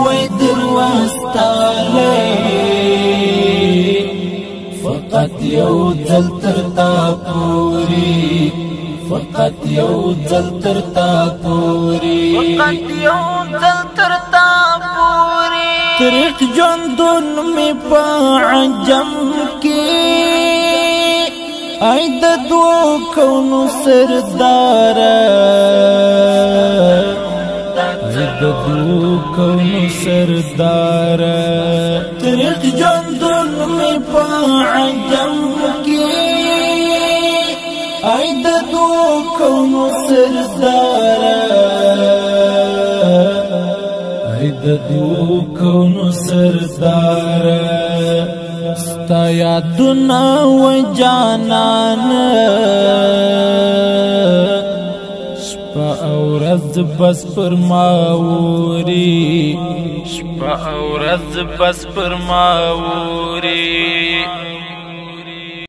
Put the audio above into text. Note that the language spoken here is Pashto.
وای دروستاله فقط یو ځل تر تا پوری فقط یو ځل تر تا پوری فقط یو ځل تر تا پوری طریق ژوندون می په عجم کې ای د دوو کونو سرداره د دوو کونو سرداره طریق ژوندون می په عجم کې ای د دوو کونو سرداره ای د دوو کونو سرداره ستا یادونه و جانان شپه او ورځ بس پر ما اوري شپه او ورځ بس پر ما اوري